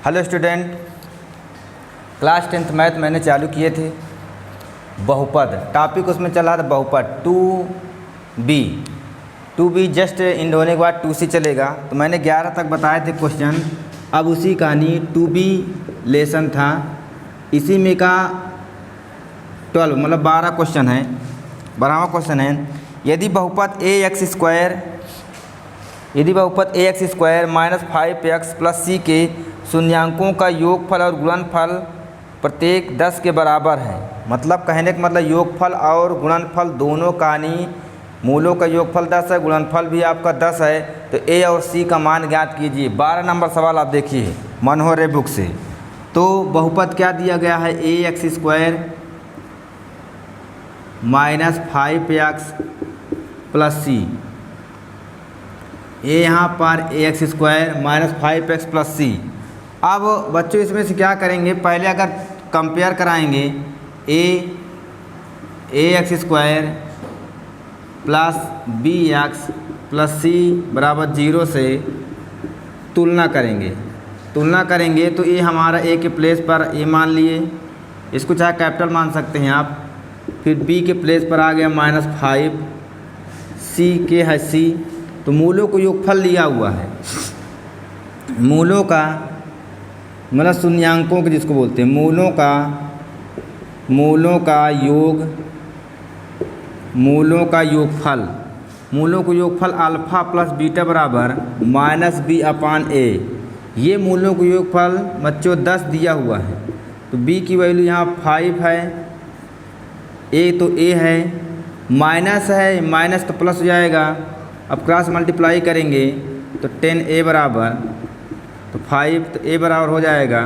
Hello student, class 10th math मैंने चालू किए थे। बहुपद टॉपिक उसमें चल रहा था, बहुपद 2b जस्ट इंड होने के बाद 2c चलेगा। तो मैंने 11 तक बताए थे क्वेश्चन। अब उसी कहानी 2b लेसन था, इसी में का 12 मतलब 12 क्वेश्चन है। 12वां क्वेश्चन है, यदि बहुपद ax square minus 5x plus c के शून्यांकों का योगफल और गुणनफल प्रत्येक 10 के बराबर है। मतलब कहने का मतलब योगफल और गुणनफल दोनों कहानी, मूलों का योगफल 10 है, गुणनफल भी आपका 10 है। तो a और c का मान ज्ञात कीजिए। 12 नंबर सवाल आप देखिए मनोहर बुक से। तो बहुपद क्या दिया गया है, ax square minus 5x plus c। ए यहाँ पर ax square minus 5x plus c। अब बच्चों इसमें से क्या करेंगे, पहले अगर कंपेयर कराएंगे ax square plus bx plus c बराबर 0 से तुलना करेंगे तो ये हमारा a के प्लेस पर a मान लिए, इसको चाहे कैपिटल मान सकते हैं आप। फिर b के प्लेस पर आ गया माइनस 5, c के है c। तो मूलों को योगफल लिया हुआ है, मूलों का मतलब शून्यांकों के जिसको बोलते हैं, मूलों का योगफल अल्फ़ा प्लस बीटा बराबर माइनस b अपान a। ये मूलों को योगफल बच्चों 10 दिया हुआ है। तो b की वैल्यू यहाँ 5 है, a तो a है, माइनस है, माइनस तो प्लस हो जाएगा। अब क्रॉस मल्टीप्लाई करेंगे तो 10a बराबर तो 5, तो a बराबर हो जाएगा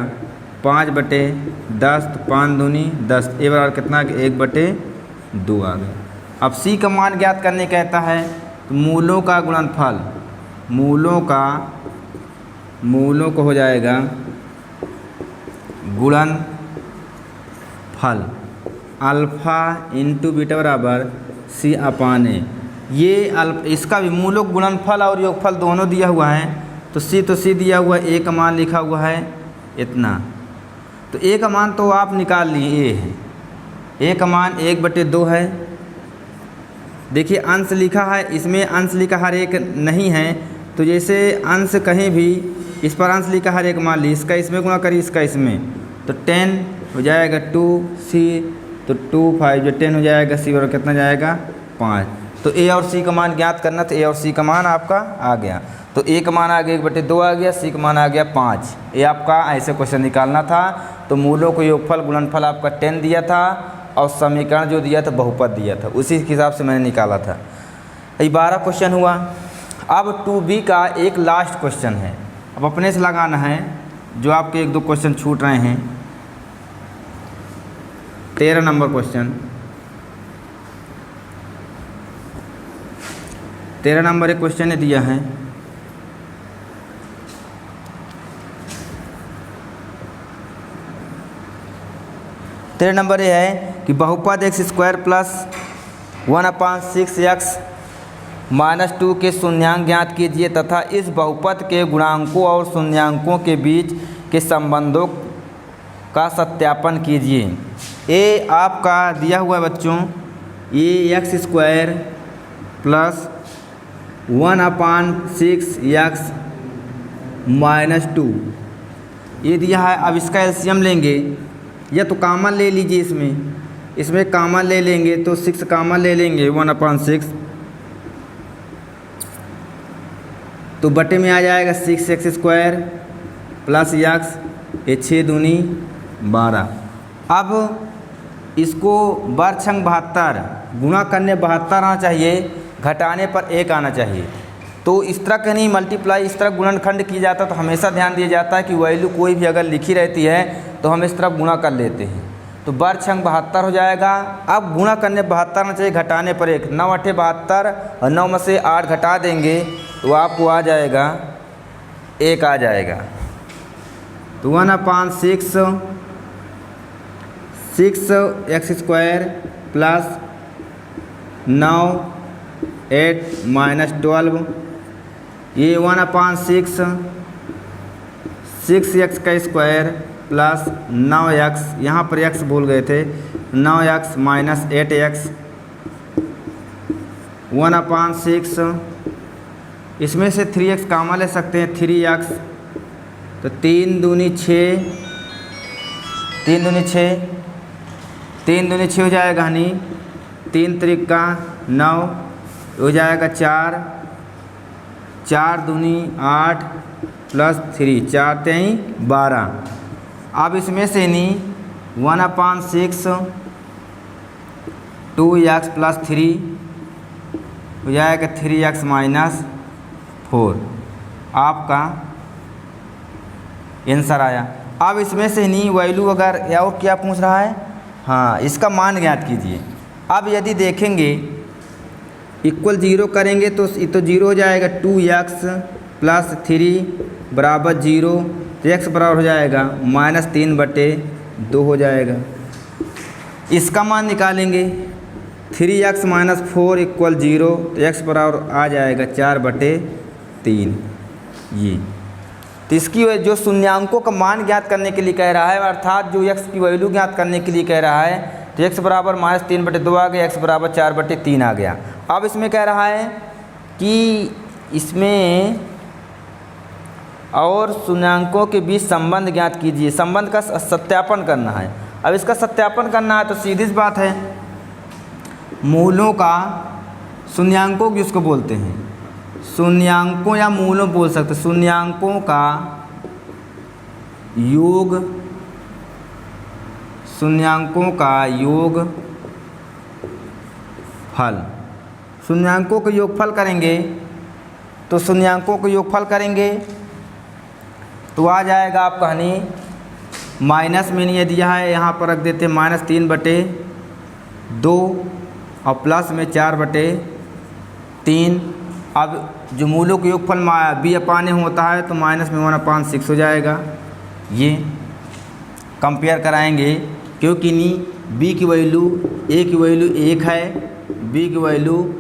5/10, तो 5 दूनी 10, a बराबर कितना, 1/2 आ गया। अब c का मान ज्ञात करने कहता है, तो मूलों का गुणनफल, मूलों को हो जाएगा गुणनफल अल्फ़ा इंटू बीटा बराबर c अपान a। ये इसका भी मूलों गुणनफल और योगफल दोनों दिया हुआ है। तो c दिया हुआ है, a का मान लिखा हुआ है इतना। तो a का मान तो आप निकाल लिए, a है, a का मान 1/2 है। देखिए अंश लिखा है, इसमें अंश लिखा हर एक नहीं है। तो जैसे अंश कहीं भी इस पर अंश लिखा हर एक मान ली, इसका इसमें गुणा करिए, इसका इसमें, तो 10 हो जाएगा 2c, तो 2 5 जो 10 हो जाएगा, c बराबर कितना जाएगा 5। तो a और c का मान ज्ञात करना, तो a और c का मान आपका आ गया। तो a का मान आ गया 1/2 आ गया, c का मान आ गया 5। ये आपका ऐसे क्वेश्चन निकालना था। तो मूलों को योगफल गुणनफल आपका 10 दिया था और समीकरण जो दिया था बहुपद दिया था, उसी के हिसाब से मैंने निकाला था। ये 12 क्वेश्चन हुआ। अब 2b का एक लास्ट क्वेश्चन है, अब अपने से लगाना है, जो आपके 1-2 क्वेश्चन छूट रहे हैं। 13 नंबर क्वेश्चन, 13 नंबर एक क्वेश्चन ने दिया है। तेरह नंबर ये है कि बहुपद x square plus 1/6x minus 2 के शून्यांक ज्ञात कीजिए तथा इस बहुपद के गुणांकों और शून्यांकों के बीच के संबंधों का सत्यापन कीजिए। ए आपका दिया हुआ है बच्चों, ये x square plus 1/6x minus 2 ये दिया है। अब इसका एलसीएम लेंगे, या तो कामन ले लीजिए, इसमें कामन ले लेंगे तो 6 कामन ले लेंगे 1/6, तो बटे में आ जाएगा 6x स्क्वायर प्लस x, ये 6 दूनी 12। अब इसको बरछंग 72 गुणा करने 72 आना चाहिए, घटाने पर 1 आना चाहिए। तो इस तरह का नहीं मल्टीप्लाई, इस तरह गुणनखंड किया जाता है। तो हमेशा ध्यान दिया जाता है कि वैल्यू कोई भी अगर लिखी रहती है तो हम इस तरह गुणा कर लेते हैं। तो बरछंग 72 हो जाएगा। अब गुणा करने 72 आना चाहिए, घटाने पर 1, 9 8 72 और 9 में से 8 घटा देंगे तो आपको आ जाएगा 1 आ जाएगा। तो 1/6x स्क्वायर प्लस 9 8 माइनस 12, ये 1/6 6x का स्क्वायर प्लस 9x, यहाँ पर x भूल गए थे, 9x माइनस 8x 1/6। इसमें से 3x कामा ले सकते हैं, 3x, तो 3 दूनी 6, 3 दूनी 6, 3 दूनी 6 हो जाएगा हनी, 3 त्रिका 9 हो जाएगा 4, 4 दूनी 8 प्लस 3, 4 3 12। अब इसमें से नहीं 1/6 2x प्लस 3 हो जाएगा 3x माइनस 4, आपका आंसर आया। अब इसमें से नहीं वैल्यू अगर या और क्या पूछ रहा है, हाँ इसका मान ज्ञात कीजिए। अब यदि देखेंगे इक्वल 0 करेंगे तो 0 हो जाएगा, 2x प्लस 3 बराबर 0, तो x बराबर हो जाएगा -3/2 हो जाएगा। इसका मान निकालेंगे, 3x माइनस 4 इक्वल 0, तो x बराबर आ जाएगा 4/3। ये तो इसकी जो शून्यांकों का मान ज्ञात करने के लिए कह रहा है, अर्थात जो x की वैल्यू ज्ञात करने के लिए कह रहा है, तो x बराबर -3/2 आ गया, x बराबर 4/3 आ गया। अब इसमें कह रहा है कि इसमें और शून्यांकों के बीच संबंध ज्ञात कीजिए, संबंध का सत्यापन करना है। अब इसका सत्यापन करना है तो सीधी सी बात है, मूलों का, शून्यांकों किसको बोलते हैं, शून्यांकों या मूलों बोल सकते, शून्यांकों का योग, शून्यांकों का योग फल, शून्यांकों का योगफल करेंगे तो शून्यांकों का योगफल करेंगे तो आ जाएगा आपका हनी, माइनस में नहीं दिया है, यहाँ पर रख देते हैं -3/2 और प्लस में 4/3। अब जो मूलों के योगफल b/a होता है तो माइनस में 1/6 हो जाएगा। ये कंपेयर कराएंगे क्योंकि नहीं b की वैल्यू a की वैल्यू 1 है, b की वैल्यू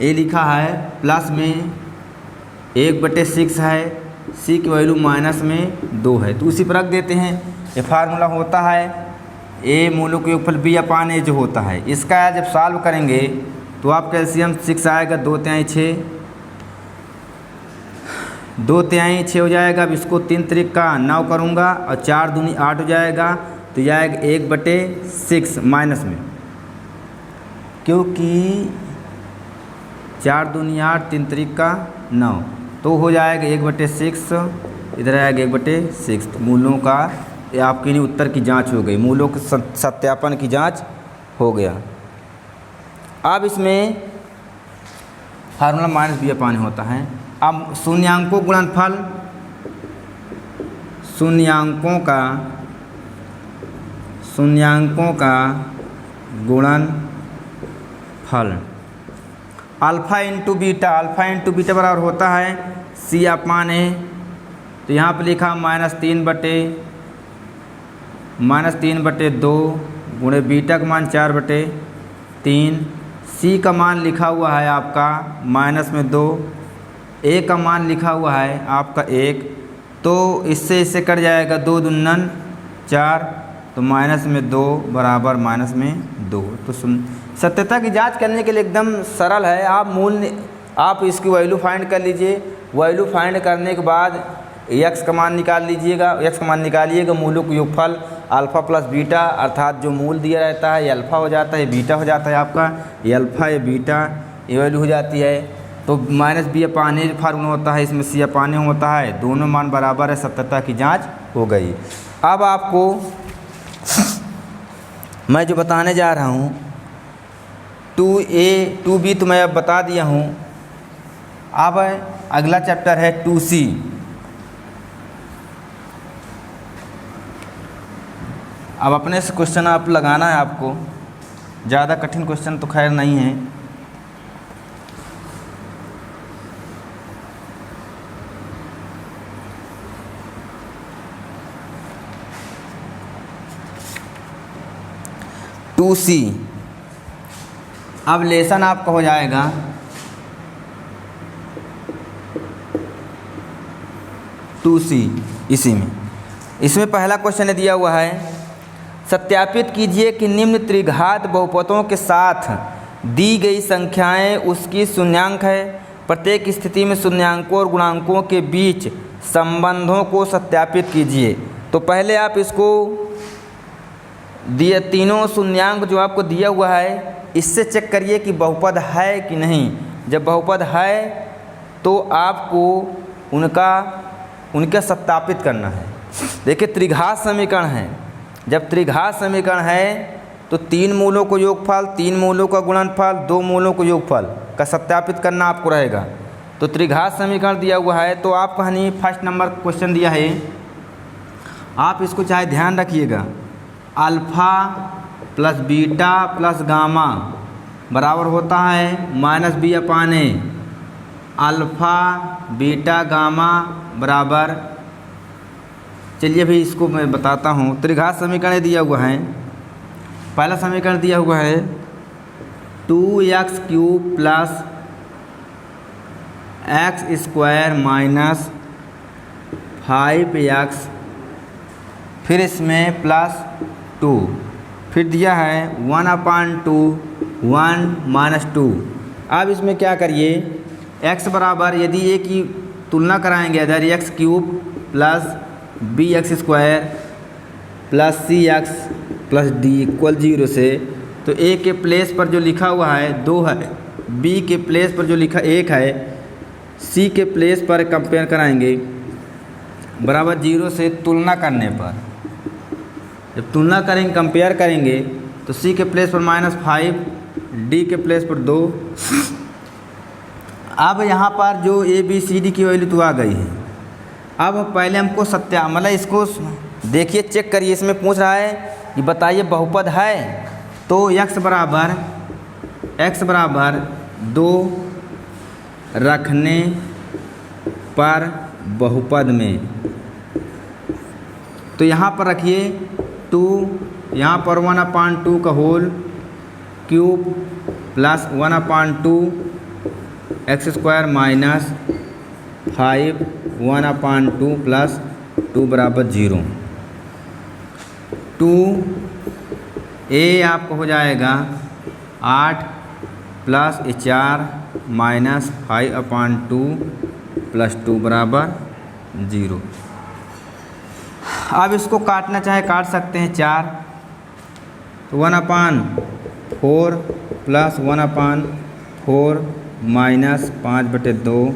a लिखा है प्लस में 1/6 है, c की वैल्यू माइनस में 2 है, तो उसी पर रख देते हैं। ये फार्मूला होता है a मूलों के योगफल b/a जो होता है, इसका जब सॉल्व करेंगे तो आप कैल्शियम 6 आएगा, 2 तिहाई 6, 2 तिहाई 6 हो जाएगा। अब इसको 3 त्रिका 9 करूँगा और 4 दूनी 8 हो जाएगा, तो जाएगा 1/6 माइनस में, क्योंकि 4 दूनी 8 3 त्रिका 9, तो हो जाएगा 1/6, इधर आएगा 1/6। मूलों का ये आपके लिए उत्तर की जांच हो गई, मूलों के सत्यापन की जांच हो गया। अब इसमें फार्मूला -b/a होता है। अब शून्यांकों गुणनफल, शून्यांकों का गुणनफल alpha into beta, alpha into beta बराबर होता है c/a। तो यहाँ पर लिखा -3/2 गुणे बीटा का मान 4/3, c का मान लिखा हुआ है आपका -2, a का मान लिखा हुआ है आपका 1, तो इससे कट जाएगा 2 दूनी 4, तो -2 बराबर -2। तो सत्यता की जांच करने के लिए एकदम सरल है, आप इसकी वैल्यू फाइंड कर लीजिए, वैल्यू फाइंड करने के बाद x का मान निकाल लीजिएगा, x का मान निकालिएगा, मूलों का योगफल अल्फ़ा प्लस बीटा, अर्थात जो मूल दिया रहता है ये अल्फ़ा हो जाता है, बीटा हो जाता है आपका, ये अल्फ़ा ये बीटा ये वैल्यू हो जाती है। तो -b/a फार्मूला होता है, इसमें c/a होता है, दोनों मान बराबर है, सत्यता की जांच हो गई। अब आपको मैं जो बताने जा रहा हूँ 2a 2b तो मैं अब बता दिया हूँ। अब अगला चैप्टर है 2c। अब अपने से क्वेश्चन आप लगाना है, आपको ज़्यादा कठिन क्वेश्चन तो खैर नहीं है। टू सी, अब लेसन आपका हो जाएगा टू सी। इसी में। इसमें पहला क्वेश्चन दिया हुआ है, सत्यापित कीजिए कि निम्न त्रिघात बहुपदों के साथ दी गई संख्याएं उसकी शून्यांक है। प्रत्येक स्थिति में शून्यांकों और गुणांकों के बीच संबंधों को सत्यापित कीजिए। तो पहले आप इसको दिए तीनों शून्यांक जो आपको दिया हुआ है इससे चेक करिए कि बहुपद है कि नहीं। जब बहुपद है तो आपको उनका सत्यापित करना है। देखिए त्रिघात समीकरण है, जब त्रिघात समीकरण है तो 3 मूलों को योगफल, 3 मूलों का गुणनफल, 2 मूलों को योगफल का सत्यापित करना आपको रहेगा। तो त्रिघात समीकरण दिया हुआ है तो आप कहानी फर्स्ट नंबर क्वेश्चन दिया है, आप इसको चाहे ध्यान रखिएगा, alpha plus beta plus gamma बराबर होता है माइनस बी अपान ए। अल्फ़ा बीटा गामा बराबर, चलिए अभी इसको मैं बताता हूँ। त्रिघात समीकरण दिया हुआ है, पहला समीकरण दिया हुआ है 2x³ plus x² minus 5x, फिर इसमें प्लस 2, फिर दिया है 1/2 1 - 2। अब इसमें क्या करिए, x बराबर यदि a की तुलना कराएंगे इधर x³ plus bx² plus cx plus d = 0 से, तो a के प्लेस पर जो लिखा हुआ है 2 है, b के प्लेस पर जो लिखा 1 है, c के प्लेस पर कंपेयर कराएंगे बराबर 0 से। तुलना करने पर जब तुलना करेंगे कंपेयर करेंगे तो c के प्लेस पर -5, d के प्लेस पर 2। अब यहाँ पर जो a b c d की वैल्यू तो आ गई है। अब पहले हमको मतलब इसको देखिए, चेक करिए, इसमें पूछ रहा है कि बताइए बहुपद है। तो x बराबर 2 रखने पर बहुपद में, तो यहाँ पर रखिए 2, यहाँ पर 1/2 का whole cube plus 1/2 x² minus 5 1/2 प्लस 2 बराबर 0। 2a आपको हो जाएगा 8 प्लस 4 माइनस 5/2 प्लस 2 बराबर 0। अब इसको काटना चाहे काट सकते हैं 4, तो 1/4 प्लस 1/4 माइनस 5/2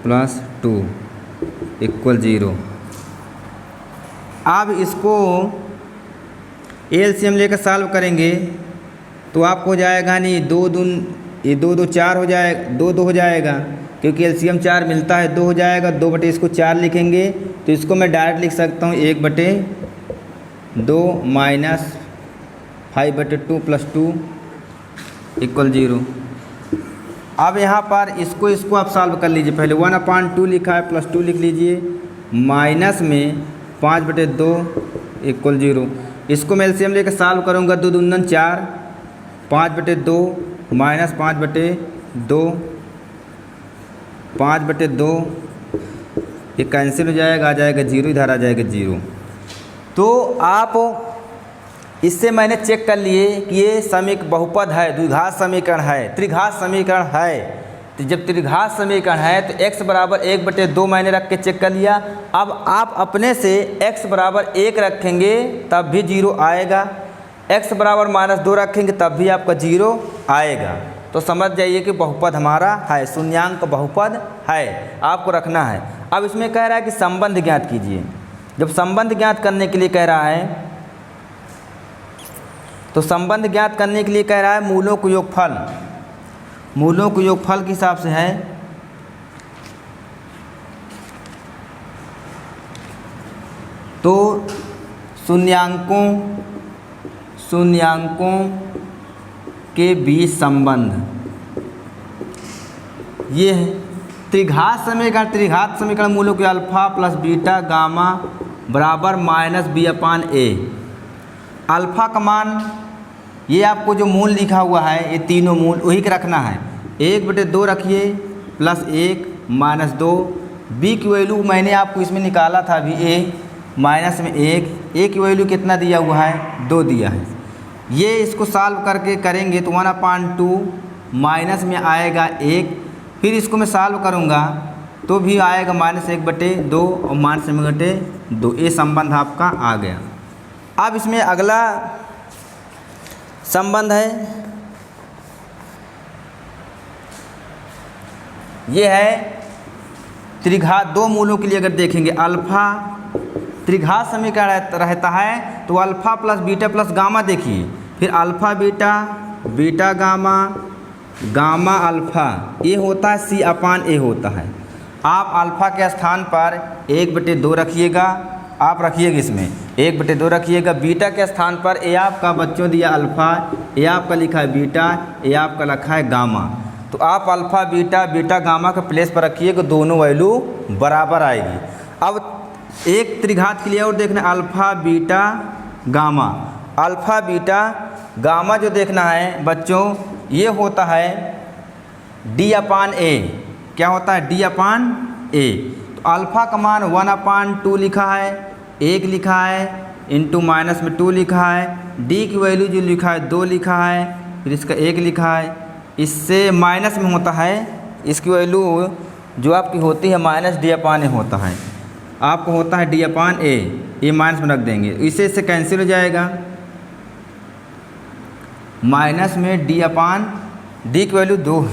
प्लस 2 = 0। अब इसको एलसीएम लेकर सॉल्व करेंगे तो आपको हो जाएगा नहीं 2 2 4 हो जाएगा, 2 2 हो जाएगा, क्योंकि एलसीएम 4 मिलता है, 2 हो जाएगा। 2 इसको 4 लिखेंगे तो इसको मैं डायरेक्ट लिख सकता हूँ 1/2 माइनस 5/2 प्लस 2 = 0। अब यहाँ पर इसको आप सॉल्व कर लीजिए। पहले 1/2 लिखा है प्लस 2 लिख लीजिए, माइनस में 5/2 = 0। इसको मैं एलसीएम लेकर सॉल्व करूँगा, 2 दूनी 4, 5/2 माइनस 5/2 5/2, ये कैंसिल हो जाएगा, आ जाएगा 0, इधर आ जाएगा 0। तो आप इससे मैंने चेक कर लिए कि ये बहुपद है, द्विघात समीकरण है, त्रिघात समीकरण है। तो जब त्रिघात समीकरण है तो x बराबर 1/2 मैंने रख के चेक कर लिया। अब आप अपने से x बराबर 1 रखेंगे तब भी 0 आएगा, x बराबर -2 रखेंगे तब भी आपका 0 आएगा। तो समझ जाइए कि बहुपद हमारा है, शून्यांक बहुपद है, आपको रखना है। अब इसमें कह रहा है कि संबंध ज्ञात कीजिए। जब संबंध ज्ञात करने के लिए कह रहा है तो संबंध ज्ञात करने के लिए कह रहा है मूलों को योगफल, मूलों को योगफल के हिसाब से है तो शून्यांकों के बीच संबंध, ये है त्रिघात समीकरण मूलों के अल्फा प्लस बीटा गामा बराबर -b/a। अल्फ़ा का मान, ये आपको जो मूल लिखा हुआ है ये तीनों मूल वही के रखना है। 1/2 रखिए प्लस 1 -2, बी की वैल्यू मैंने आपको इसमें निकाला था अभी ए माइनस में 1, ए की वैल्यू कितना दिया हुआ है 2 दिया है। ये इसको सॉल्व करके करेंगे तो 1/2 माइनस में आएगा 1, फिर इसको मैं सॉल्व करूँगा तो भी आएगा -1/2 और -1/2। ये संबंध आपका आ गया। अब इसमें अगला संबंध है, ये है त्रिघात दो मूलों के लिए अगर देखेंगे अल्फ़ा त्रिघात समीकरण रहता है तो alpha plus beta plus gamma देखिए, फिर alpha beta beta gamma gamma alpha, ये होता है C/A होता है। आप अल्फ़ा के स्थान पर 1/2 रखिएगा, आप रखिएगा इसमें 1/2 रखिएगा। बीटा के स्थान पर ए आपका बच्चों दिया अल्फ़ा, ए आपका लिखा है बीटा, ए आपका लिखा है गामा। तो आप अल्फ़ा बीटा बीटा गामा के प्लेस पर रखिएगा, दोनों वैल्यू बराबर आएगी। अब एक त्रिघात के लिए और देखना alpha beta gamma, alpha beta gamma जो देखना है बच्चों ये होता है D/A। क्या होता है D/A। तो अल्फ़ा का मान 1/2 लिखा है, 1 लिखा है, इंटू माइनस में 2 लिखा है, D की वैल्यू जो लिखा है 2 लिखा है, फिर इसका 1 लिखा है, इससे माइनस में होता है इसकी वैल्यू जो आपकी होती है -D/A होता है, आपको होता है D/A, ये माइनस में रख देंगे, इससे कैंसिल हो जाएगा, माइनस में D की वैल्यू 2 है,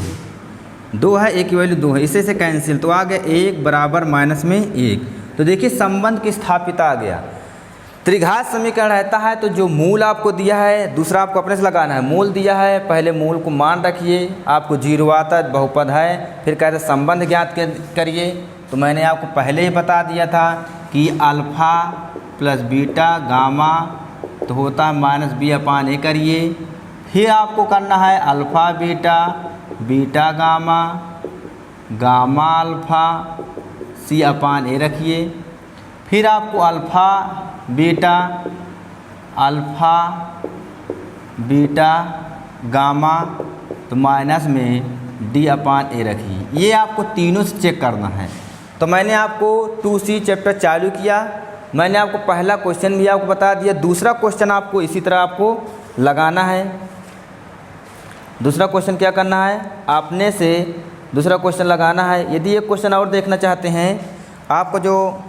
2 है, ए की वैल्यू 2 है, इससे कैंसिल, तो आ गया 1 बराबर -1। तो देखिए संबंध की स्थापित आ गया। त्रिघात समीकरण रहता है तो जो मूल आपको दिया है, दूसरा आपको अपने से लगाना है, मूल दिया है पहले मूल को मान रखिए, आपको 0 आता है बहुपद है, फिर कहते संबंध ज्ञात करिए। तो मैंने आपको पहले ही बता दिया था कि अल्फ़ा प्लस बीटा गामा तो होता है -B/A करिए, फिर आपको करना है alpha beta beta gamma gamma alpha C/A रखिए, फिर आपको अल्फ़ा बीटा गामा तो माइनस में D/A रखिए। ये आपको तीनों से चेक करना है। तो मैंने आपको 2C चैप्टर चालू किया, मैंने आपको पहला क्वेश्चन भी आपको बता दिया, दूसरा क्वेश्चन आपको इसी तरह आपको लगाना है। दूसरा क्वेश्चन क्या करना है, आपने से दूसरा क्वेश्चन लगाना है। यदि एक क्वेश्चन और देखना चाहते हैं, आपको जो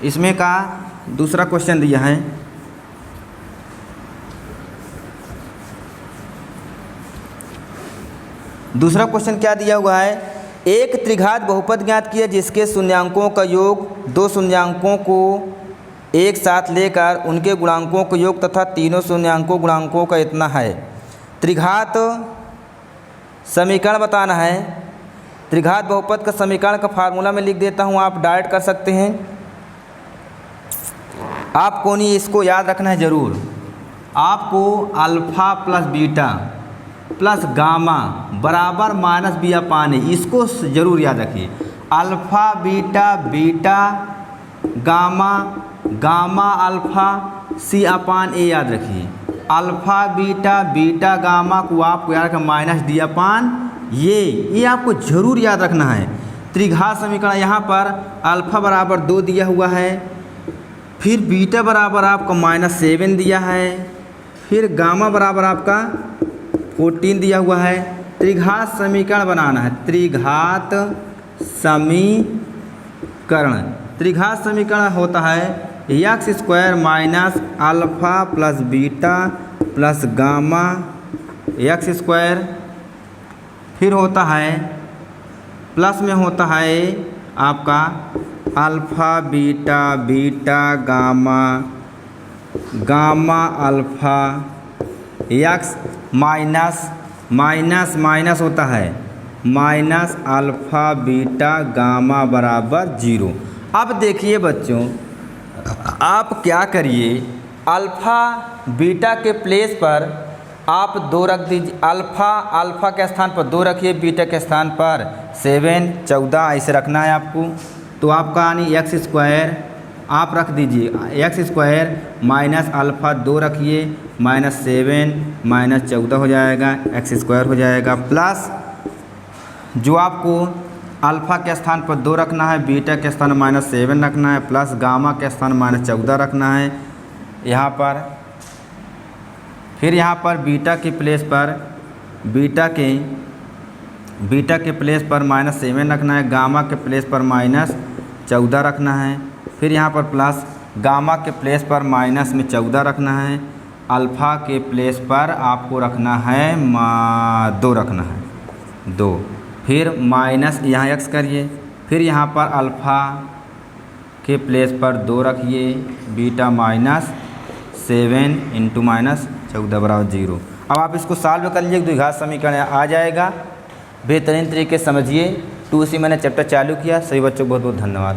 इसमें का दूसरा क्वेश्चन दिया है, दूसरा क्वेश्चन क्या दिया हुआ है, एक त्रिघात बहुपद ज्ञात किया जिसके शून्यांकों का योग दो शून्यांकों को एक साथ लेकर उनके गुणांकों का योग तथा तीनों शून्यांकों गुणांकों का इतना है। त्रिघात समीकरण बताना है। त्रिघात बहुपद का समीकरण का फार्मूला में लिख देता हूँ, आप डायरेक्ट कर सकते हैं। आपको नहीं इसको याद रखना है ज़रूर, आपको alpha plus beta plus gamma बराबर -B/A, इसको ज़रूर याद रखिए। Alpha beta beta gamma gamma alpha C/A याद रखिए। अल्फ़ा बीटा बीटा गामा को आपको याद रखना -D/A, ये आपको ज़रूर याद रखना है। त्रिघात समीकरण यहाँ पर अल्फ़ा बराबर 2 दिया हुआ है, फिर बीटा बराबर आपका -7 दिया है, फिर गामा बराबर आपका 14 दिया हुआ है। त्रिघात समीकरण बनाना है, त्रिघात समीकरण। त्रिघात समीकरण होता है x² minus alpha plus beta plus gamma x², फिर होता है प्लस में होता है आपका alpha beta beta gamma gamma alpha x minus होता है माइनस अल्फ़ा बीटा गामा बराबर 0। अब देखिए बच्चों, आप क्या करिए, अल्फ़ा बीटा के प्लेस पर आप 2 रख दीजिए, अल्फ़ा के स्थान पर 2 रखिए, बीटा के स्थान पर 7 14 ऐसे रखना है आपको। तो आपका यानी x² आप रख दीजिए, x² माइनस अल्फ़ा 2 रखिए, -7 -14 हो जाएगा, x² हो जाएगा, प्लस जो आपको अल्फ़ा के स्थान पर 2 रखना है, बीटा के स्थान -7 रखना है, प्लस गामा के स्थान -14 रखना है यहाँ पर। फिर यहाँ पर बीटा के प्लेस पर बीटा के प्लेस पर -7 रखना है, गामा के प्लेस पर -14 रखना है। फिर यहाँ पर प्लस गामा के प्लेस पर -14 रखना है, अल्फ़ा के प्लेस पर आपको रखना है 2 रखना है 2। फिर माइनस यहाँ एक्स करिए, फिर यहाँ पर अल्फ़ा के प्लेस पर 2 रखिए, बीटा -7 इंटू -14 = 0। अब आप इसको सॉल्व कर लीजिए, द्विघात समीकरण आ जाएगा। बेहतरीन तरीके से समझिए। 2C मैंने चैप्टर चालू किया। सभी बच्चों को बहुत बहुत धन्यवाद।